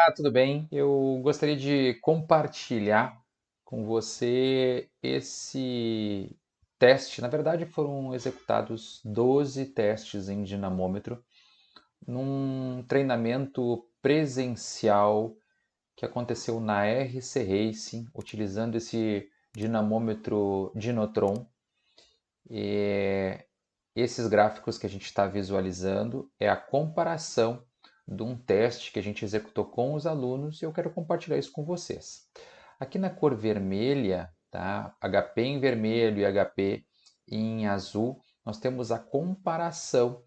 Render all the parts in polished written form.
Olá, tudo bem? Eu gostaria de compartilhar com você esse teste. Na verdade, foram executados 12 testes em dinamômetro num treinamento presencial que aconteceu na RC Racing, utilizando esse dinamômetro Dinotron. E esses gráficos que a gente está visualizando é a comparação de um teste que a gente executou com os alunos e eu quero compartilhar isso com vocês. Aqui na cor vermelha, tá? HP em vermelho e HP em azul, nós temos a comparação,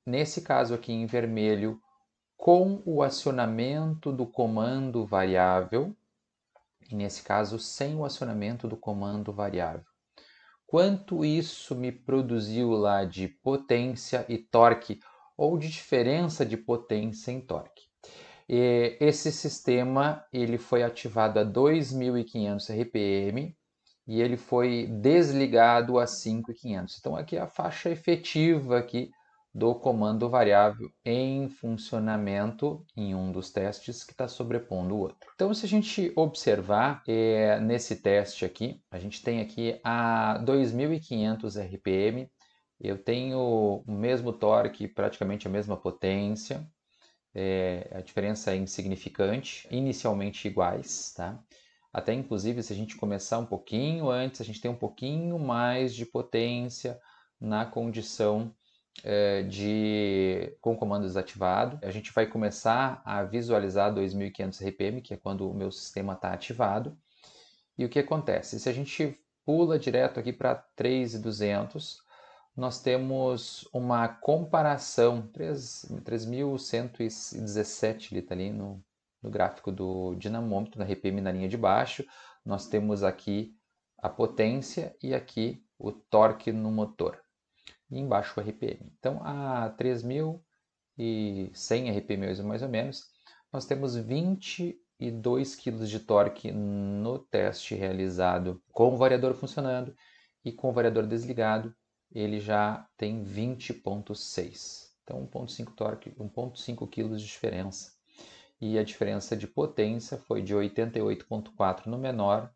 nesse caso aqui em vermelho, com o acionamento do comando variável e nesse caso sem o acionamento do comando variável. Quanto isso me produziu lá de potência e torque, ou de diferença de potência em torque. E esse sistema ele foi ativado a 2.500 RPM e ele foi desligado a 5.500. Então aqui é a faixa efetiva aqui do comando variável em funcionamento em um dos testes que está sobrepondo o outro. Então, se a gente observar nesse teste aqui, a gente tem aqui a 2.500 RPM, eu tenho o mesmo torque, praticamente a mesma potência, a diferença é insignificante, inicialmente iguais, tá? Até inclusive se a gente começar um pouquinho antes, a gente tem um pouquinho mais de potência na condição com o comando desativado. A gente vai começar a visualizar 2.500 RPM, que é quando o meu sistema está ativado. E o que acontece? Se a gente pula direto aqui para 3.200, nós temos uma comparação, 3.117 está ali no gráfico do dinamômetro, na RPM na linha de baixo. Nós temos aqui a potência e aqui o torque no motor. E embaixo o RPM. Então, a 3.100 RPM mais ou menos, nós temos 22 kg de torque no teste realizado com o variador funcionando e com o variador desligado, ele já tem 20,6. Então 1,5 torque, 1,5 kg de diferença. E a diferença de potência foi de 88,4 no menor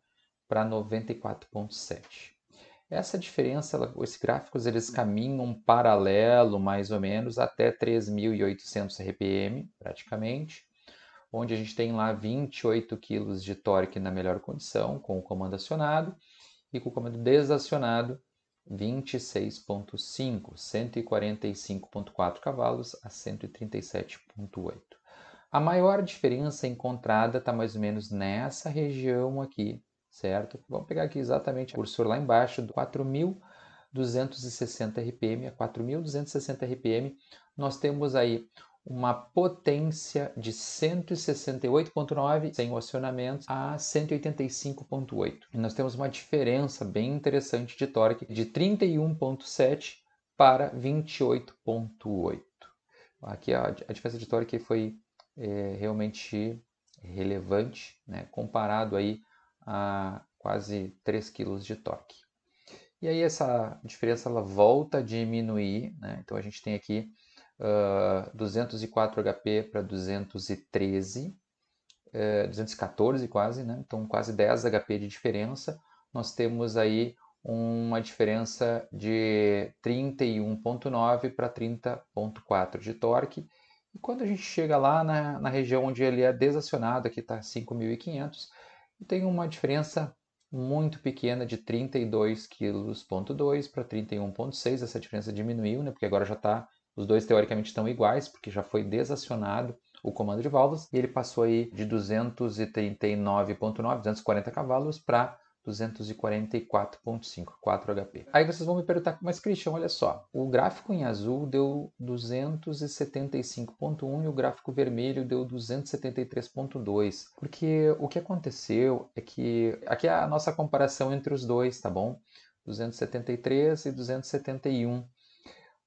para 94,7. Essa diferença, esses gráficos eles caminham paralelo mais ou menos até 3.800 RPM, praticamente, onde a gente tem lá 28 kg de torque na melhor condição, com o comando acionado, e com o comando desacionado, 26,5, 145,4 cavalos a 137,8. A maior diferença encontrada está mais ou menos nessa região aqui, certo? Vamos pegar aqui exatamente o cursor lá embaixo, do 4.260 RPM a 4.260 RPM, nós temos aí uma potência de 168,9 sem o acionamento a 185,8. E nós temos uma diferença bem interessante de torque de 31,7 para 28,8. Aqui a diferença de torque foi realmente relevante, né, comparado aí a quase 3 kg de torque. E aí essa diferença ela volta a diminuir, né? Então a gente tem aqui 204 HP para 213, 214 quase, né? Então quase 10 HP de diferença. Nós temos aí uma diferença de 31,9 para 30,4 de torque. E quando a gente chega lá na região onde ele é desacionado, aqui está 5.500, tem uma diferença muito pequena de 32,2 kg para 31,6. Essa diferença diminuiu, né? Porque agora já está, os dois teoricamente estão iguais, porque já foi desacionado o comando de válvulas e ele passou aí de 239,9, 240 cavalos para 244,5, 4 HP. Aí vocês vão me perguntar, mas Christian, olha só, o gráfico em azul deu 275,1 e o gráfico vermelho deu 273,2. Porque o que aconteceu é que aqui é a nossa comparação entre os dois, tá bom? 273 e 271.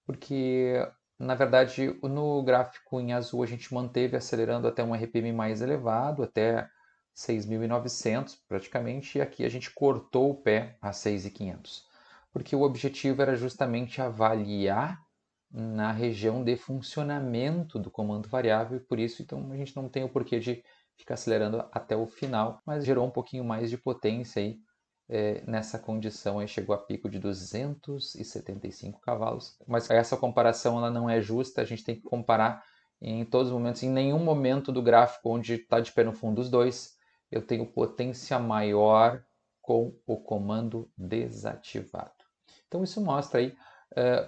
Porque na verdade no gráfico em azul a gente manteve acelerando até um RPM mais elevado, até 6.900 praticamente, e aqui a gente cortou o pé a 6.500, porque o objetivo era justamente avaliar na região de funcionamento do comando variável e por isso então a gente não tem o porquê de ficar acelerando até o final, mas gerou um pouquinho mais de potência aí nessa condição, aí chegou a pico de 275 cavalos. Mas essa comparação ela não é justa, a gente tem que comparar em todos os momentos, em nenhum momento do gráfico onde está de pé no fundo os dois, eu tenho potência maior com o comando desativado. Então isso mostra aí,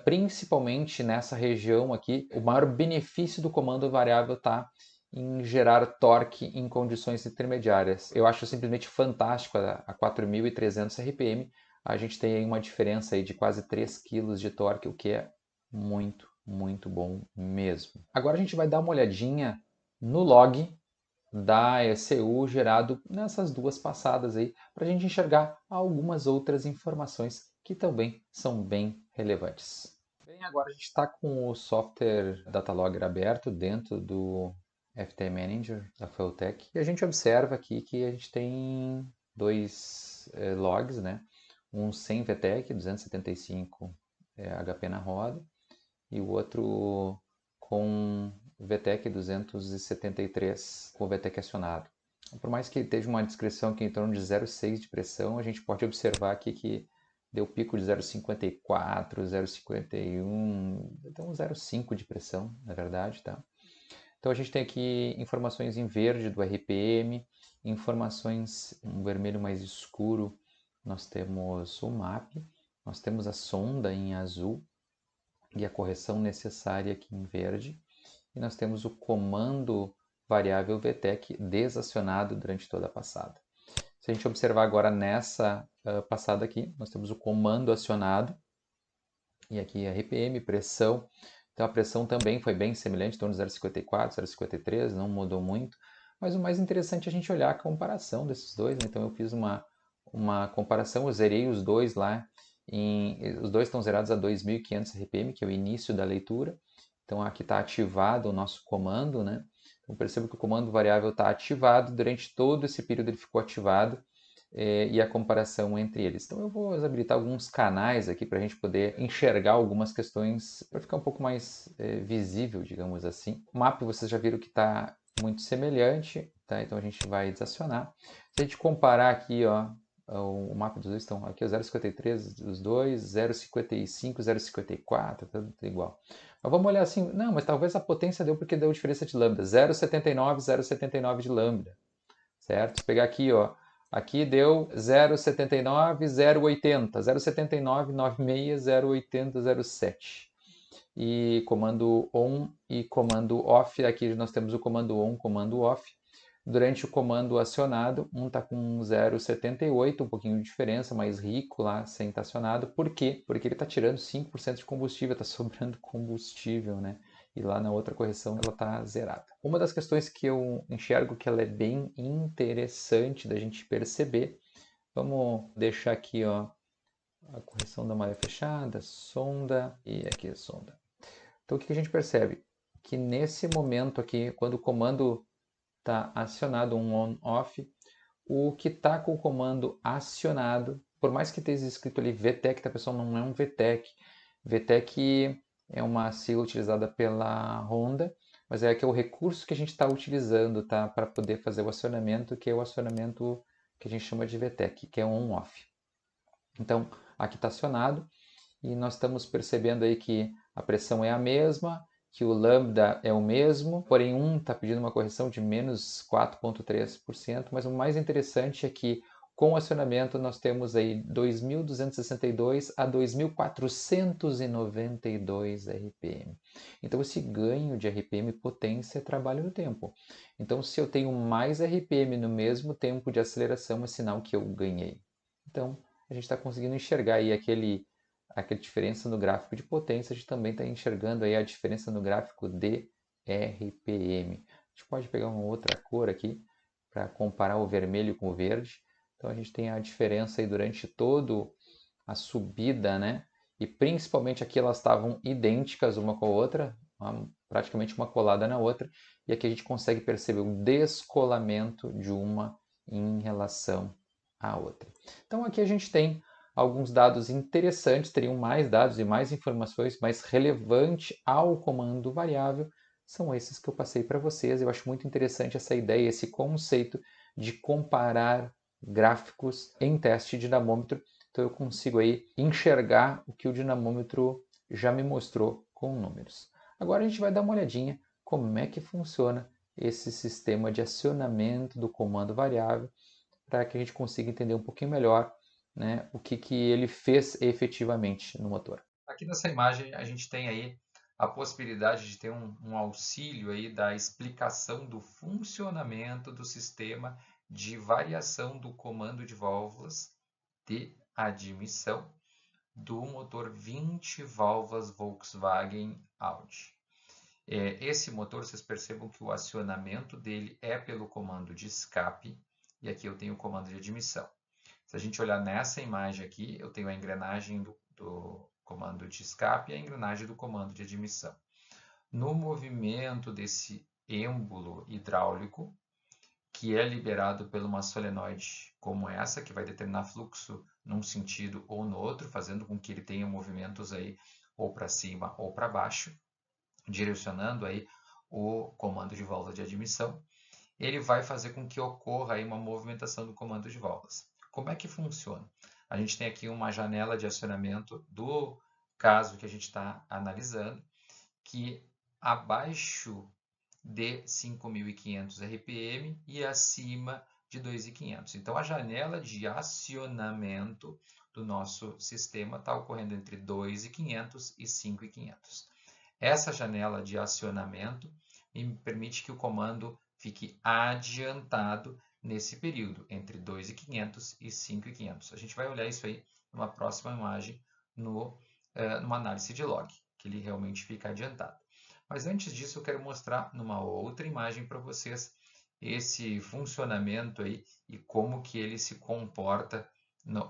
principalmente nessa região aqui, o maior benefício do comando variável está em gerar torque em condições intermediárias. Eu acho simplesmente fantástico a 4.300 RPM. A gente tem aí uma diferença aí de quase 3 kg de torque, o que é muito, muito bom mesmo. Agora a gente vai dar uma olhadinha no log da ECU gerado nessas duas passadas aí, para a gente enxergar algumas outras informações que também são bem relevantes. Bem, agora a gente está com o software Datalogger aberto dentro do FT Manager da Fueltech e a gente observa aqui que a gente tem dois logs, né? Um sem VTEC, 275 HP na roda, e o outro com VTEC 273 com o VTEC acionado. Por mais que esteja uma descrição que em torno de 0,6 de pressão, a gente pode observar aqui que deu pico de 0,54, 0,51, então 0,5 de pressão, na verdade, tá? Então a gente tem aqui informações em verde do RPM, informações em vermelho mais escuro, nós temos o MAP, nós temos a sonda em azul e a correção necessária aqui em verde, e nós temos o comando variável VTEC desacionado durante toda a passada. Se a gente observar agora nessa passada aqui, nós temos o comando acionado, e aqui RPM, pressão. Então a pressão também foi bem semelhante, em torno de 0,54, 0,53, não mudou muito. Mas o mais interessante é a gente olhar a comparação desses dois, né? Então eu fiz uma comparação, eu zerei os dois lá, os dois estão zerados a 2.500 RPM, que é o início da leitura. Então aqui está ativado o nosso comando, né? Então perceba que o comando variável está ativado, durante todo esse período ele ficou ativado, e a comparação entre eles. Então eu vou habilitar alguns canais aqui para a gente poder enxergar algumas questões para ficar um pouco mais visível, digamos assim. O mapa vocês já viram que está muito semelhante, tá? Então a gente vai desacionar. Se a gente comparar aqui, ó, o mapa dos dois estão aqui, o 0,53 dos dois, 0,55, 0,54, tá tudo igual. Mas vamos olhar assim, não, mas talvez a potência deu porque deu diferença de lambda, 0,79, 0,79 de lambda, certo? Se pegar aqui, ó, aqui deu 0,79, 0,80, 0,79, 96, 0,80, 0,7. E comando on e comando off, aqui nós temos o comando on, comando off. Durante o comando acionado, um está com 0,78, um pouquinho de diferença, mais rico lá, sem estar acionado. Por quê? Porque ele está tirando 5% de combustível, está sobrando combustível, né? E lá na outra correção ela está zerada. Uma das questões que eu enxergo que ela é bem interessante da gente perceber, vamos deixar aqui, ó, a correção da malha fechada, sonda e aqui a sonda. Então o que a gente percebe? Que nesse momento aqui, quando o comando está acionado um on-off, o que está com o comando acionado, por mais que esteja escrito ali VTEC, tá, pessoal, não é um VTEC. VTEC é uma sigla utilizada pela Honda, mas é que é o recurso que a gente está utilizando, tá, para poder fazer o acionamento, que é o acionamento que a gente chama de VTEC, que é on-off. Então, aqui está acionado e nós estamos percebendo aí que a pressão é a mesma, que o lambda é o mesmo, porém um está pedindo uma correção de menos 4,3%, mas o mais interessante é que com o acionamento nós temos aí 2.262 a 2.492 RPM. Então esse ganho de RPM potência é trabalho no tempo. Então se eu tenho mais RPM no mesmo tempo de aceleração é sinal que eu ganhei. Então a gente está conseguindo enxergar aí aquela diferença no gráfico de potência, a gente também está enxergando aí a diferença no gráfico de RPM. A gente pode pegar uma outra cor aqui para comparar o vermelho com o verde. Então a gente tem a diferença aí durante toda a subida, né? E principalmente aqui elas estavam idênticas uma com a outra, praticamente uma colada na outra. E aqui a gente consegue perceber o descolamento de uma em relação à outra. Então aqui a gente tem alguns dados interessantes, teriam mais dados e mais informações, mas relevante ao comando variável, são esses que eu passei para vocês. Eu acho muito interessante essa ideia, esse conceito de comparar gráficos em teste de dinamômetro. Então eu consigo aí enxergar o que o dinamômetro já me mostrou com números. Agora a gente vai dar uma olhadinha como é que funciona esse sistema de acionamento do comando variável para que a gente consiga entender um pouquinho melhor, né, o que ele fez efetivamente no motor. Aqui nessa imagem a gente tem aí a possibilidade de ter um auxílio aí da explicação do funcionamento do sistema de variação do comando de válvulas de admissão do motor 20 válvulas Volkswagen Audi. Esse motor, vocês percebam que o acionamento dele é pelo comando de escape, e aqui eu tenho o comando de admissão. Se a gente olhar nessa imagem aqui, eu tenho a engrenagem do comando de escape e a engrenagem do comando de admissão. No movimento desse êmbolo hidráulico, que é liberado por uma solenoide como essa, que vai determinar fluxo num sentido ou no outro, fazendo com que ele tenha movimentos aí ou para cima ou para baixo, direcionando aí o comando de válvula de admissão, ele vai fazer com que ocorra aí uma movimentação do comando de válvulas. Como é que funciona? A gente tem aqui uma janela de acionamento do caso que a gente está analisando, que abaixo de 5.500 RPM e acima de 2.500. Então, a janela de acionamento do nosso sistema está ocorrendo entre 2.500 e 5.500. Essa janela de acionamento me permite que o comando fique adiantado nesse período, entre 2.500 e 5.500. A gente vai olhar isso aí numa próxima imagem, numa análise de log, que ele realmente fica adiantado. Mas antes disso, eu quero mostrar numa outra imagem para vocês esse funcionamento aí e como que ele se comporta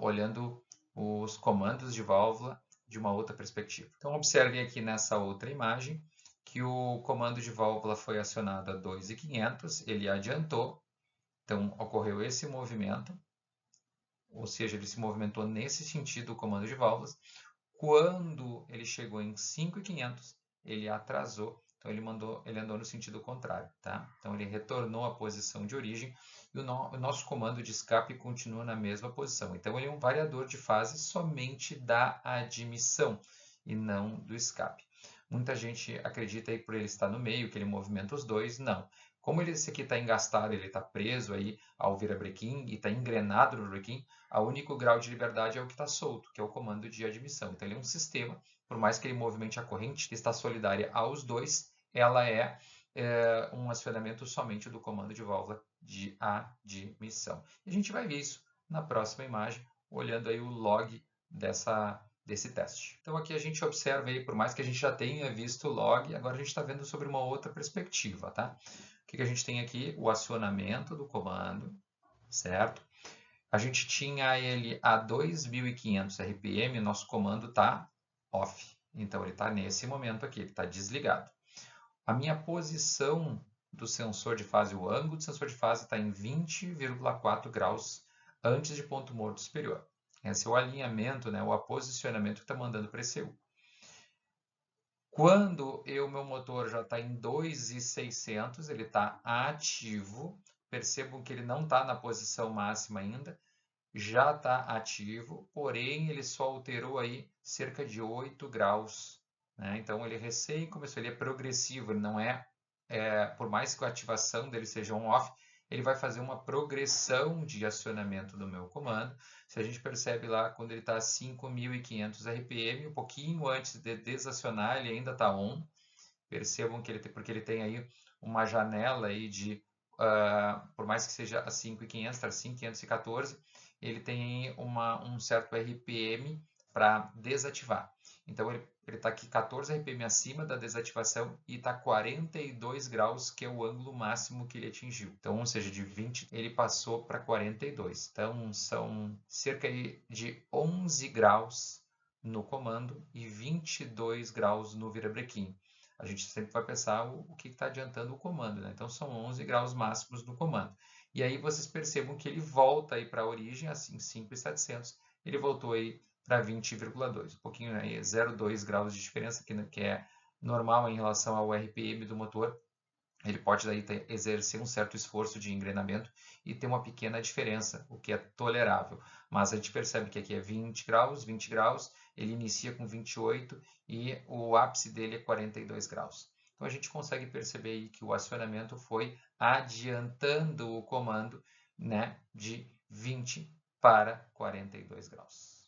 olhando os comandos de válvula de uma outra perspectiva. Então, observem aqui nessa outra imagem que o comando de válvula foi acionado a 2.500, ele adiantou, então ocorreu esse movimento, ou seja, ele se movimentou nesse sentido o comando de válvulas. Quando ele chegou em 5.500, ele atrasou, então ele andou no sentido contrário, tá? Então ele retornou à posição de origem e o nosso comando de escape continua na mesma posição. Então ele é um variador de fase somente da admissão e não do escape. Muita gente acredita aí por ele estar no meio, que ele movimenta os dois. Não. Como esse aqui está engastado, ele está preso aí ao virabrequim e está engrenado no brequim, o único grau de liberdade é o que está solto, que é o comando de admissão. Então ele é um sistema, por mais que ele movimente a corrente, que está solidária aos dois, ela é um acionamento somente do comando de válvula de admissão. E a gente vai ver isso na próxima imagem, olhando aí o log desse teste. Então aqui a gente observa aí, por mais que a gente já tenha visto o log, agora a gente está vendo sobre uma outra perspectiva, tá? O que a gente tem aqui? O acionamento do comando, certo? A gente tinha ele a 2.500 RPM, nosso comando está off. Então ele está nesse momento aqui, ele está desligado. A minha posição do sensor de fase, o ângulo do sensor de fase está em 20,4 graus antes de ponto morto superior. Esse é o alinhamento, né, o posicionamento que está mandando para ECU. Quando o meu motor já está em 2.600, ele está ativo. Percebam que ele não está na posição máxima ainda, já está ativo, porém ele só alterou aí cerca de 8 graus. Né? Então ele recém começou, ele é progressivo, ele não por mais que a ativação dele seja on-off, ele vai fazer uma progressão de acionamento do meu comando. Se a gente percebe lá, quando ele está a 5.500 RPM, um pouquinho antes de desacionar, ele ainda está on. Percebam que porque ele tem aí uma janela aí de, por mais que seja a 5.500, está a 5.514, ele tem um certo RPM para desativar. Então ele está aqui 14 RPM acima da desativação e está 42 graus, que é o ângulo máximo que ele atingiu. Então, ou seja, de 20 ele passou para 42. Então são cerca de 11 graus no comando e 22 graus no virabrequim. A gente sempre vai pensar o que está adiantando o comando, né? Então são 11 graus máximos do comando. E aí vocês percebam que ele volta aí para a origem, assim, 5.700, ele voltou aí para 20,2, um pouquinho aí, 0,2 graus de diferença, que é normal em relação ao RPM do motor. Ele pode daí exercer um certo esforço de engrenamento e ter uma pequena diferença, o que é tolerável. Mas a gente percebe que aqui é 20 graus, ele inicia com 28 e o ápice dele é 42 graus. Então a gente consegue perceber aí que o acionamento foi adiantando o comando, né, de 20 para 42 graus.